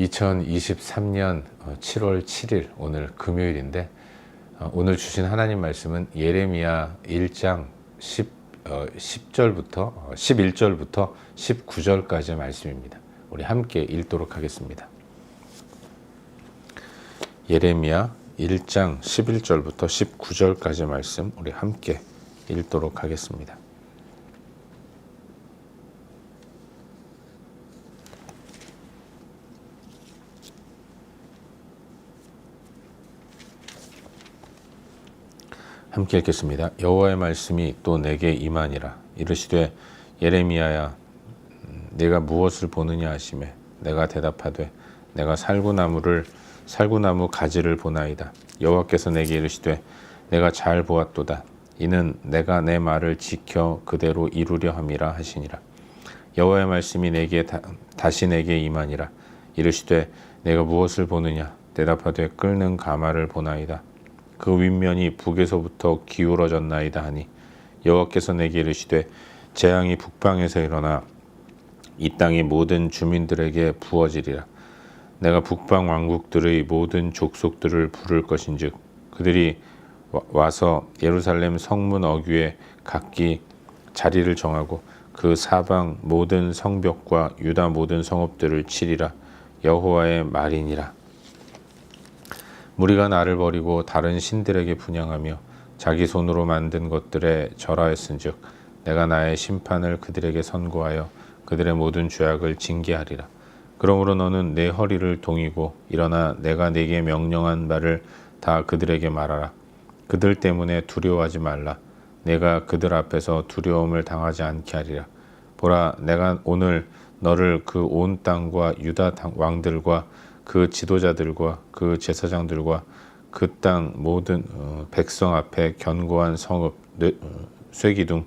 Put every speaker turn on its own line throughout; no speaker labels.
2023년 7월 7일 오늘 금요일인데 오늘 주신 하나님 말씀은 예레미야 1장 11절부터 19절까지의 말씀입니다. 우리 함께 읽도록 하겠습니다. 예레미야 1장 11절부터 19절까지의 말씀 우리 함께 읽도록 하겠습니다. 함께 읽겠습니다. 여호와의 말씀이 또 내게 임하니라. 이르시되 예레미야야 네가 무엇을 보느냐 하시매 내가 대답하되 내가 살구나무 가지를 보나이다. 여호와께서 내게 이르시되 내가 잘 보았도다. 이는 내가 내 말을 지켜 그대로 이루려 함이라 하시니라. 여호와의 말씀이 다시 내게 임하니라. 이르시되 내가 무엇을 보느냐 대답하되 끓는 가마를 보나이다. 그 윗면이 북에서부터 기울어졌나이다 하니 여호와께서 내게 이르시되 재앙이 북방에서 일어나 이 땅의 모든 주민들에게 부어지리라. 내가 북방 왕국들의 모든 족속들을 부를 것인즉 그들이 와서 예루살렘 성문 어귀에 각기 자리를 정하고 그 사방 모든 성벽과 유다 모든 성읍들을 치리라. 여호와의 말이니라. 무리가 나를 버리고 다른 신들에게 분향하며 자기 손으로 만든 것들에 절하였은즉 내가 나의 심판을 그들에게 선고하여 그들의 모든 죄악을 징계하리라. 그러므로 너는 내 허리를 동이고 일어나 내가 네게 명령한 바를 다 그들에게 말하라. 그들 때문에 두려워하지 말라. 내가 그들 앞에서 두려움을 당하지 않게 하리라. 보라, 내가 오늘 너를 그 온 땅과 유다 왕들과 그 지도자들과 그 제사장들과 그 땅 모든 백성 앞에 견고한 성읍 쇠기둥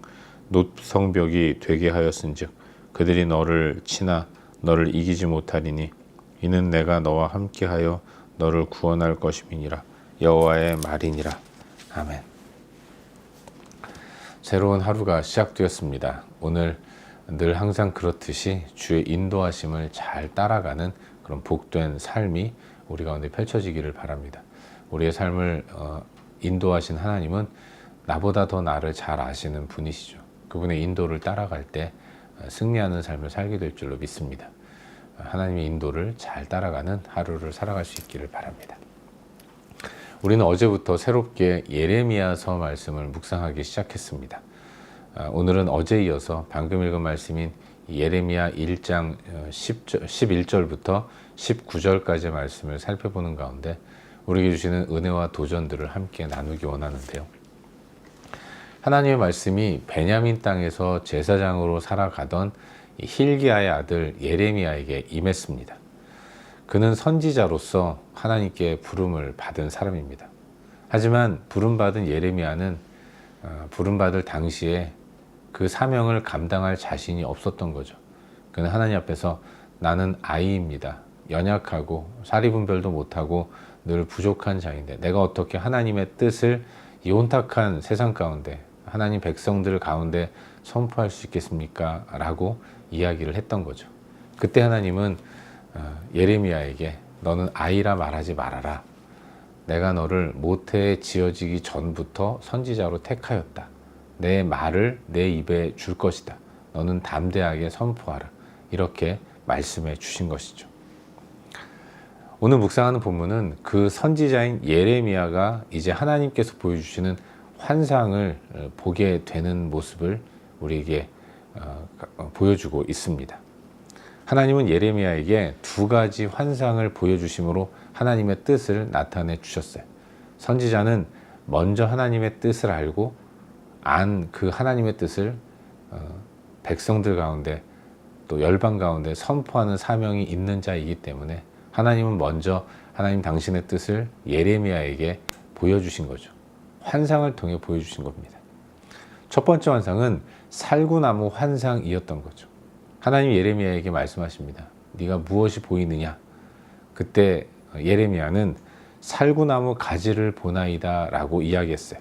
노성벽이 되게 하였은즉 그들이 너를 치나 너를 이기지 못하리니 이는 내가 너와 함께하여 너를 구원할 것임이니라. 여호와의 말이니라. 아멘. 새로운 하루가 시작되었습니다. 오늘 늘 항상 그렇듯이 주의 인도하심을 잘 따라가는 그런 복된 삶이 우리 가운데 펼쳐지기를 바랍니다. 우리의 삶을 인도하신 하나님은 나보다 더 나를 잘 아시는 분이시죠. 그분의 인도를 따라갈 때 승리하는 삶을 살게 될 줄로 믿습니다. 하나님의 인도를 잘 따라가는 하루를 살아갈 수 있기를 바랍니다. 우리는 어제부터 새롭게 예레미야서 말씀을 묵상하기 시작했습니다. 오늘은 어제 이어서 방금 읽은 말씀인 예레미야 1장 11절부터 19절까지의 말씀을 살펴보는 가운데 우리에게 주시는 은혜와 도전들을 함께 나누기 원하는데요. 하나님의 말씀이 베냐민 땅에서 제사장으로 살아가던 힐기야의 아들 예레미야에게 임했습니다. 그는 선지자로서 하나님께 부름을 받은 사람입니다. 하지만 부름받은 예레미야는 부름받을 당시에 그 사명을 감당할 자신이 없었던 거죠. 그는 하나님 앞에서 나는 아이입니다. 연약하고 사리분별도 못하고 늘 부족한 자인데 내가 어떻게 하나님의 뜻을 이 혼탁한 세상 가운데 하나님 백성들 가운데 선포할 수 있겠습니까? 라고 이야기를 했던 거죠. 그때 하나님은 예레미야에게 너는 아이라 말하지 말아라. 내가 너를 모태에 지어지기 전부터 선지자로 택하였다. 내 말을 내 입에 줄 것이다. 너는 담대하게 선포하라. 이렇게 말씀해 주신 것이죠. 오늘 묵상하는 본문은 그 선지자인 예레미야가 이제 하나님께서 보여주시는 환상을 보게 되는 모습을 우리에게 보여주고 있습니다. 하나님은 예레미야에게 두 가지 환상을 보여주심으로 하나님의 뜻을 나타내 주셨어요. 선지자는 먼저 하나님의 뜻을 알고 그 하나님의 뜻을 백성들 가운데 또 열방 가운데 선포하는 사명이 있는 자이기 때문에 하나님은 먼저 하나님 당신의 뜻을 예레미야에게 보여주신 거죠. 환상을 통해 보여주신 겁니다. 첫 번째 환상은 살구나무 환상이었던 거죠. 하나님 예레미야에게 말씀하십니다. 네가 무엇이 보이느냐? 그때 예레미야는 살구나무 가지를 보나이다 라고 이야기했어요.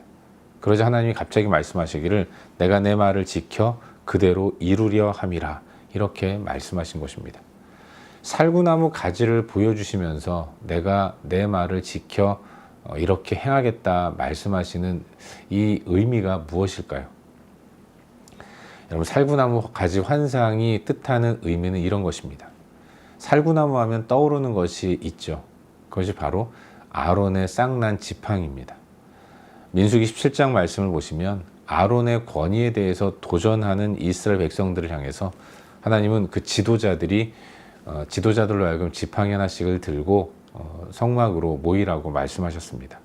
그러자 하나님이 갑자기 말씀하시기를 내가 내 말을 지켜 그대로 이루려 함이라 이렇게 말씀하신 것입니다. 살구나무 가지를 보여주시면서 내가 내 말을 지켜 이렇게 행하겠다 말씀하시는 이 의미가 무엇일까요? 여러분, 살구나무 가지 환상이 뜻하는 의미는 이런 것입니다. 살구나무 하면 떠오르는 것이 있죠. 그것이 바로 아론의 쌍난 지팡이입니다. 민수기 17장 말씀을 보시면 아론의 권위에 대해서 도전하는 이스라엘 백성들을 향해서 하나님은 그 지도자들로 하여금 지팡이 하나씩을 들고 성막으로 모이라고 말씀하셨습니다.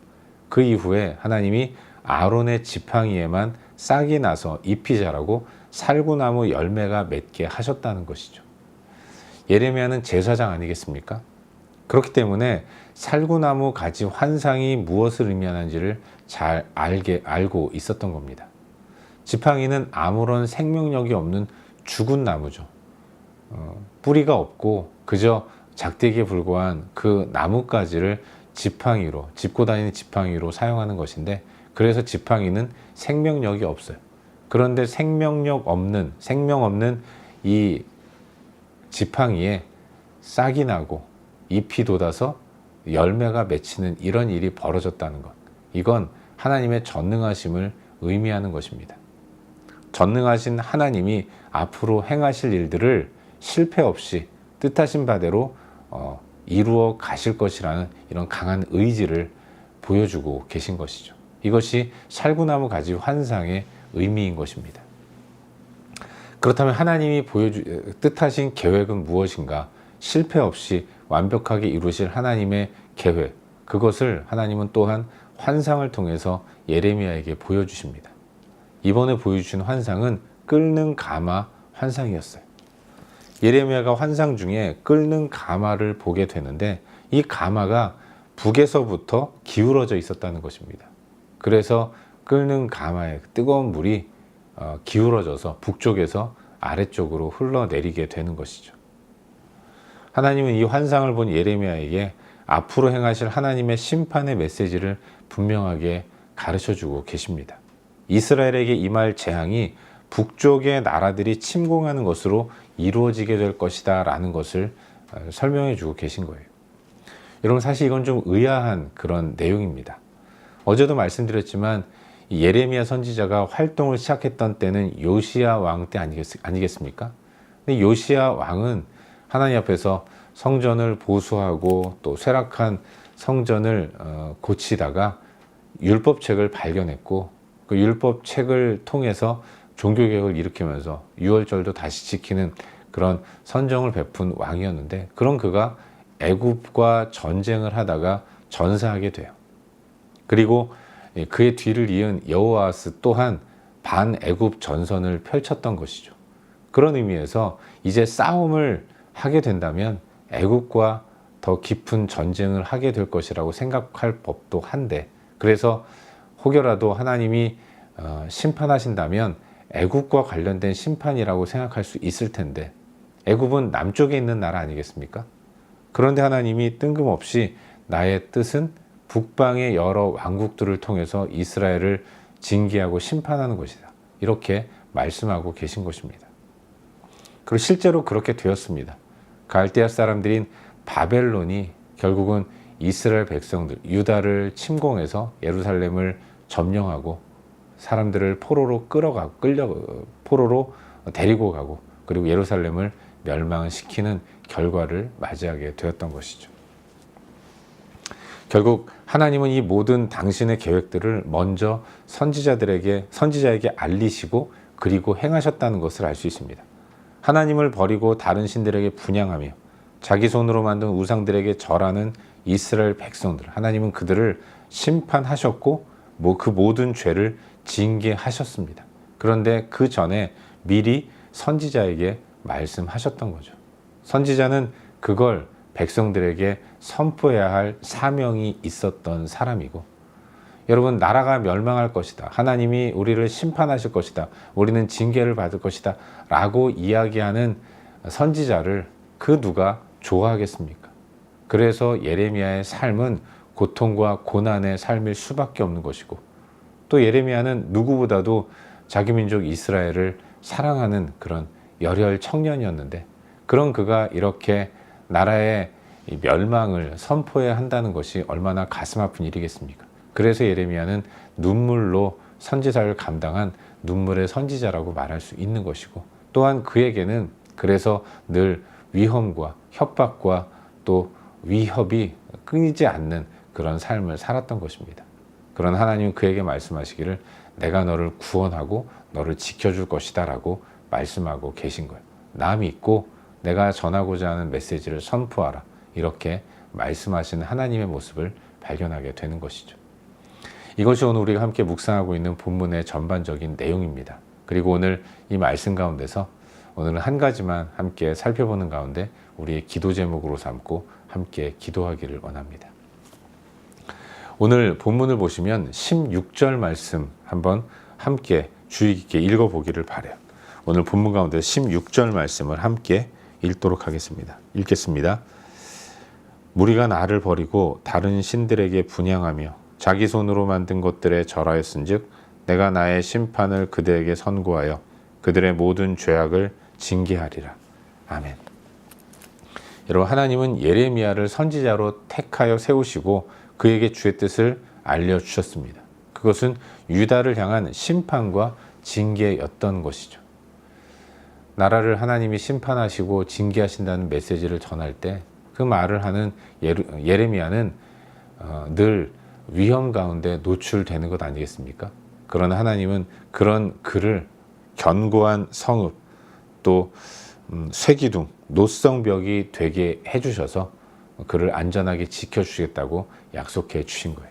그 이후에 하나님이 아론의 지팡이에만 싹이 나서 잎이 자라고 살구나무 열매가 맺게 하셨다는 것이죠. 예레미야는 제사장 아니겠습니까? 그렇기 때문에 살구나무 가지 환상이 무엇을 의미하는지를 잘 알고 있었던 겁니다. 지팡이는 아무런 생명력이 없는 죽은 나무죠. 뿌리가 없고 그저 작대기에 불과한 그 나뭇가지를 지팡이로, 짚고 다니는 지팡이로 사용하는 것인데, 그래서 지팡이는 생명력이 없어요. 그런데 생명 없는 이 지팡이에 싹이 나고 잎이 돋아서 열매가 맺히는 이런 일이 벌어졌다는 것. 이건 하나님의 전능하심을 의미하는 것입니다. 전능하신 하나님이 앞으로 행하실 일들을 실패 없이 뜻하신 바대로 이루어 가실 것이라는 이런 강한 의지를 보여주고 계신 것이죠. 이것이 살구나무 가지 환상의 의미인 것입니다. 그렇다면 하나님이 뜻하신 계획은 무엇인가? 실패 없이 완벽하게 이루실 하나님의 계획, 그것을 하나님은 또한 환상을 통해서 예레미야에게 보여주십니다. 이번에 보여주신 환상은 끓는 가마 환상이었어요. 예레미야가 환상 중에 끓는 가마를 보게 되는데, 이 가마가 북에서부터 기울어져 있었다는 것입니다. 그래서 끓는 가마에 뜨거운 물이 기울어져서 북쪽에서 아래쪽으로 흘러내리게 되는 것이죠. 하나님은 이 환상을 본 예레미야에게 앞으로 행하실 하나님의 심판의 메시지를 분명하게 가르쳐주고 계십니다. 이스라엘에게 임할 재앙이 북쪽의 나라들이 침공하는 것으로 이루어지게 될 것이다 라는 것을 설명해 주고 계신 거예요. 여러분, 사실 이건 좀 의아한 그런 내용입니다. 어제도 말씀드렸지만 예레미야 선지자가 활동을 시작했던 때는 요시야 왕 때 아니겠습니까? 근데 요시야 왕은 하나님 앞에서 성전을 보수하고 또 쇠락한 성전을 고치다가 율법책을 발견했고, 그 율법책을 통해서 종교개혁을 일으키면서 유월절도 다시 지키는 그런 선정을 베푼 왕이었는데, 그런 그가 애굽과 전쟁을 하다가 전사하게 돼요. 그리고 그의 뒤를 이은 여호아스 또한 반애굽 전선을 펼쳤던 것이죠. 그런 의미에서 이제 싸움을 하게 된다면 애굽과 더 깊은 전쟁을 하게 될 것이라고 생각할 법도 한데, 그래서 혹여라도 하나님이 심판하신다면 애굽과 관련된 심판이라고 생각할 수 있을 텐데, 애굽은 남쪽에 있는 나라 아니겠습니까? 그런데 하나님이 뜬금없이 나의 뜻은 북방의 여러 왕국들을 통해서 이스라엘을 징계하고 심판하는 것이다, 이렇게 말씀하고 계신 것입니다. 그리고 실제로 그렇게 되었습니다. 갈대아 사람들인 바벨론이 결국은 이스라엘 백성들, 유다를 침공해서 예루살렘을 점령하고 사람들을 포로로 포로로 데리고 가고, 그리고 예루살렘을 멸망시키는 결과를 맞이하게 되었던 것이죠. 결국 하나님은 이 모든 당신의 계획들을 먼저 선지자에게 알리시고 그리고 행하셨다는 것을 알 수 있습니다. 하나님을 버리고 다른 신들에게 분향하며 자기 손으로 만든 우상들에게 절하는 이스라엘 백성들, 하나님은 그들을 심판하셨고 그 모든 죄를 징계하셨습니다. 그런데 그 전에 미리 선지자에게 말씀하셨던 거죠. 선지자는 그걸 백성들에게 선포해야 할 사명이 있었던 사람이고, 여러분, 나라가 멸망할 것이다, 하나님이 우리를 심판하실 것이다, 우리는 징계를 받을 것이다 라고 이야기하는 선지자를 그 누가 좋아하겠습니까? 그래서 예레미야의 삶은 고통과 고난의 삶일 수밖에 없는 것이고, 또 예레미야는 누구보다도 자기 민족 이스라엘을 사랑하는 그런 열혈 청년이었는데, 그런 그가 이렇게 나라의 이 멸망을 선포해야 한다는 것이 얼마나 가슴 아픈 일이겠습니까? 그래서 예레미야는 눈물로 선지자를 감당한 눈물의 선지자라고 말할 수 있는 것이고, 또한 그에게는 그래서 늘 위험과 협박과 또 위협이 끊이지 않는 그런 삶을 살았던 것입니다. 그런 하나님은 그에게 말씀하시기를 내가 너를 구원하고 너를 지켜줄 것이다 라고 말씀하고 계신 거예요. 나 믿고 내가 전하고자 하는 메시지를 선포하라, 이렇게 말씀하시는 하나님의 모습을 발견하게 되는 것이죠. 이것이 오늘 우리가 함께 묵상하고 있는 본문의 전반적인 내용입니다. 그리고 오늘 이 말씀 가운데서 오늘은 한 가지만 함께 살펴보는 가운데 우리의 기도 제목으로 삼고 함께 기도하기를 원합니다. 오늘 본문을 보시면 16절 말씀 한번 함께 주의 깊게 읽어보기를 바라요. 오늘 본문 가운데 16절 말씀을 함께 읽도록 하겠습니다. 읽겠습니다. 무리가 나를 버리고 다른 신들에게 분향하며 자기 손으로 만든 것들에 절하였은즉 내가 나의 심판을 그들에게 선고하여 그들의 모든 죄악을 징계하리라. 아멘. 여러분, 하나님은 예레미야를 선지자로 택하여 세우시고 그에게 주의 뜻을 알려주셨습니다. 그것은 유다를 향한 심판과 징계였던 것이죠. 나라를 하나님이 심판하시고 징계하신다는 메시지를 전할 때 그 말을 하는 예레미야는 늘 위험 가운데 노출되는 것 아니겠습니까? 그러나 하나님은 그런 그를 견고한 성읍, 또 쇠기둥, 노성벽이 되게 해주셔서 그를 안전하게 지켜주시겠다고 약속해 주신 거예요.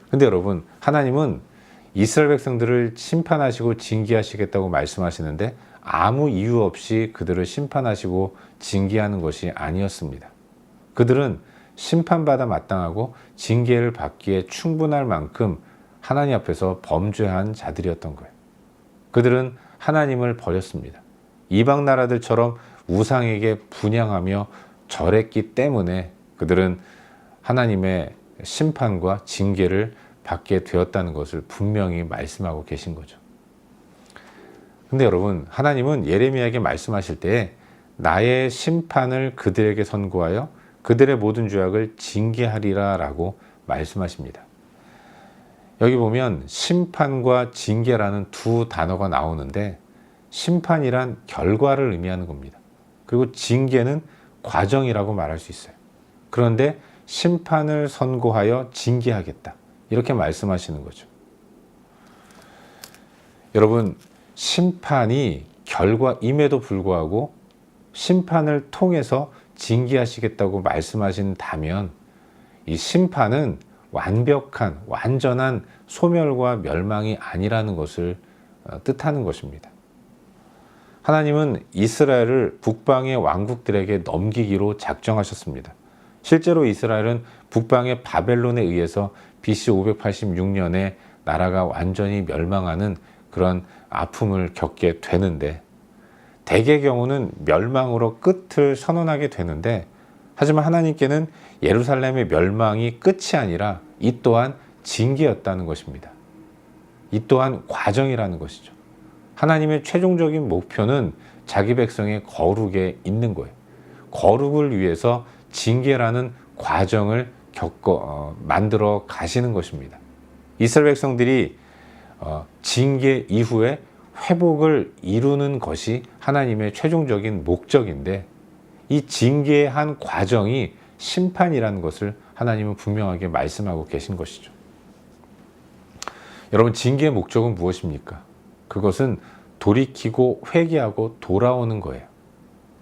근데 여러분, 하나님은 이스라엘 백성들을 심판하시고 징계하시겠다고 말씀하시는데 아무 이유 없이 그들을 심판하시고 징계하는 것이 아니었습니다. 그들은 심판받아 마땅하고 징계를 받기에 충분할 만큼 하나님 앞에서 범죄한 자들이었던 거예요. 그들은 하나님을 버렸습니다. 이방 나라들처럼 우상에게 분향하며 절했기 때문에 그들은 하나님의 심판과 징계를 받게 되었다는 것을 분명히 말씀하고 계신 거죠. 근데 여러분, 하나님은 예레미야에게 말씀하실 때에 나의 심판을 그들에게 선고하여 그들의 모든 죄악을 징계하리라 라고 말씀하십니다. 여기 보면 심판과 징계라는 두 단어가 나오는데 심판이란 결과를 의미하는 겁니다. 그리고 징계는 과정이라고 말할 수 있어요. 그런데 심판을 선고하여 징계하겠다, 이렇게 말씀하시는 거죠. 여러분, 심판이 결과임에도 불구하고 심판을 통해서 징계하시겠다고 말씀하신다면 이 심판은 완벽한, 완전한 소멸과 멸망이 아니라는 것을 뜻하는 것입니다. 하나님은 이스라엘을 북방의 왕국들에게 넘기기로 작정하셨습니다. 실제로 이스라엘은 북방의 바벨론에 의해서 BC 586년에 나라가 완전히 멸망하는 그런 아픔을 겪게 되는데, 대개의 경우는 멸망으로 끝을 선언하게 되는데, 하지만 하나님께는 예루살렘의 멸망이 끝이 아니라 이 또한 징계였다는 것입니다. 이 또한 과정이라는 것이죠. 하나님의 최종적인 목표는 자기 백성의 거룩에 있는 거예요. 거룩을 위해서 징계라는 과정을 만들어 가시는 것입니다. 이스라엘 백성들이 징계 이후에 회복을 이루는 것이 하나님의 최종적인 목적인데, 이 징계의 한 과정이 심판이라는 것을 하나님은 분명하게 말씀하고 계신 것이죠. 여러분, 징계의 목적은 무엇입니까? 그것은 돌이키고 회개하고 돌아오는 거예요.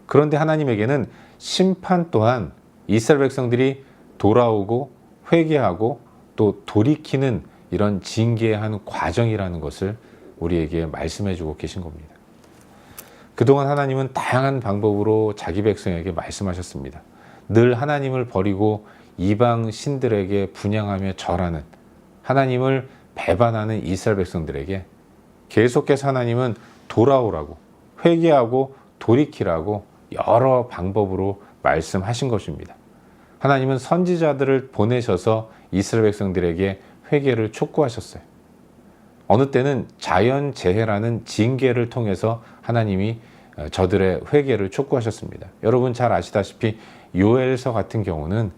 그런데 하나님에게는 심판 또한 이스라엘 백성들이 돌아오고 회개하고 또 돌이키는 이런 징계의 한 과정이라는 것을 우리에게 말씀해 주고 계신 겁니다. 그동안 하나님은 다양한 방법으로 자기 백성에게 말씀하셨습니다. 늘 하나님을 버리고 이방 신들에게 분향하며 절하는, 하나님을 배반하는 이스라엘 백성들에게 계속해서 하나님은 돌아오라고, 회개하고 돌이키라고 여러 방법으로 말씀하신 것입니다. 하나님은 선지자들을 보내셔서 이스라엘 백성들에게 회개를 촉구하셨어요. 어느 때는 자연재해라는 징계를 통해서 하나님이 저들의 회개를 촉구하셨습니다. 여러분 잘 아시다시피 요엘서 같은 경우는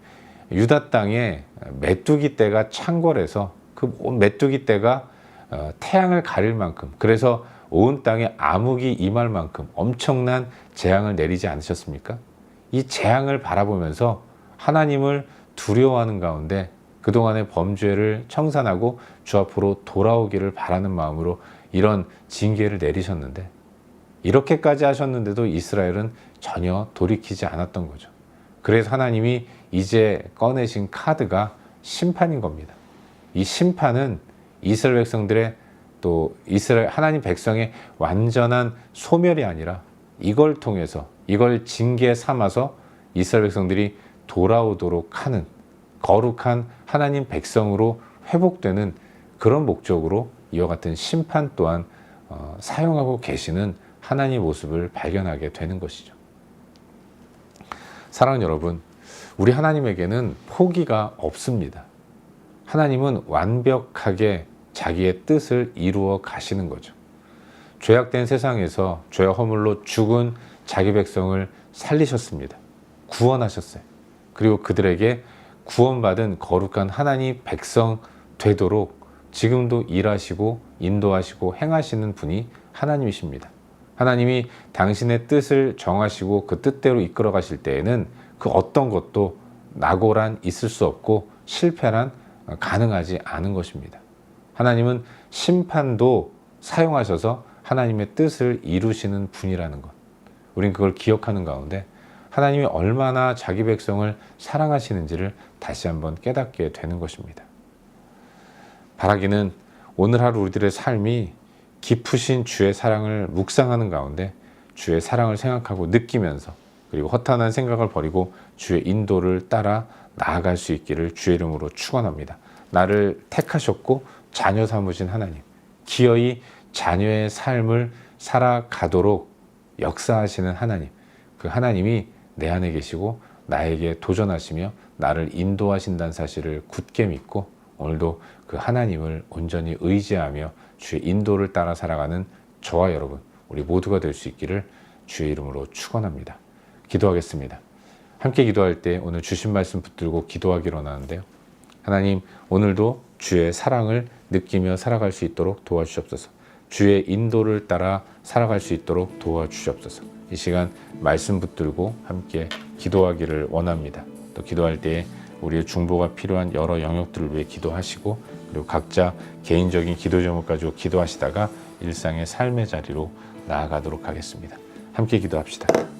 유다 땅에 메뚜기 떼가 창궐해서 그 메뚜기 떼가 태양을 가릴 만큼, 그래서 온 땅에 암흑이 임할 만큼 엄청난 재앙을 내리지 않으셨습니까? 이 재앙을 바라보면서 하나님을 두려워하는 가운데 그동안의 범죄를 청산하고 주 앞으로 돌아오기를 바라는 마음으로 이런 징계를 내리셨는데, 이렇게까지 하셨는데도 이스라엘은 전혀 돌이키지 않았던 거죠. 그래서 하나님이 이제 꺼내신 카드가 심판인 겁니다. 이 심판은 이스라엘 백성들의, 또 이스라엘 하나님 백성의 완전한 소멸이 아니라 이걸 통해서, 이걸 징계 삼아서 이스라엘 백성들이 돌아오도록 하는 거룩한 하나님 백성으로 회복되는 그런 목적으로 이와 같은 심판 또한 사용하고 계시는 하나님의 모습을 발견하게 되는 것이죠. 사랑하는 여러분, 우리 하나님에게는 포기가 없습니다. 하나님은 완벽하게 자기의 뜻을 이루어 가시는 거죠. 죄악된 세상에서 죄와 허물로 죽은 자기 백성을 살리셨습니다. 구원하셨어요. 그리고 그들에게 구원받은 거룩한 하나님 백성 되도록 지금도 일하시고 인도하시고 행하시는 분이 하나님이십니다. 하나님이 당신의 뜻을 정하시고 그 뜻대로 이끌어 가실 때에는 그 어떤 것도 낙오란 있을 수 없고 실패란 가능하지 않은 것입니다. 하나님은 심판도 사용하셔서 하나님의 뜻을 이루시는 분이라는 것, 우린 그걸 기억하는 가운데 하나님이 얼마나 자기 백성을 사랑하시는지를 다시 한번 깨닫게 되는 것입니다. 바라기는 오늘 하루 우리들의 삶이 깊으신 주의 사랑을 묵상하는 가운데 주의 사랑을 생각하고 느끼면서, 그리고 허탄한 생각을 버리고 주의 인도를 따라 나아갈 수 있기를 주의 이름으로 축원합니다. 나를 택하셨고 자녀 삼으신 하나님, 기어이 자녀의 삶을 살아가도록 역사하시는 하나님, 그 하나님이 내 안에 계시고 나에게 도전하시며 나를 인도하신다는 사실을 굳게 믿고 오늘도 그 하나님을 온전히 의지하며 주의 인도를 따라 살아가는 저와 여러분, 우리 모두가 될 수 있기를 주의 이름으로 축원합니다. 기도하겠습니다. 함께 기도할 때 오늘 주신 말씀 붙들고 기도하기로 하는데요. 하나님, 오늘도 주의 사랑을 느끼며 살아갈 수 있도록 도와주시옵소서. 주의 인도를 따라 살아갈 수 있도록 도와주시옵소서. 이 시간 말씀 붙들고 함께 기도하기를 원합니다. 또 기도할 때에 우리의 중보가 필요한 여러 영역들을 위해 기도하시고, 그리고 각자 개인적인 기도 제목 가지고 기도하시다가 일상의 삶의 자리로 나아가도록 하겠습니다. 함께 기도합시다.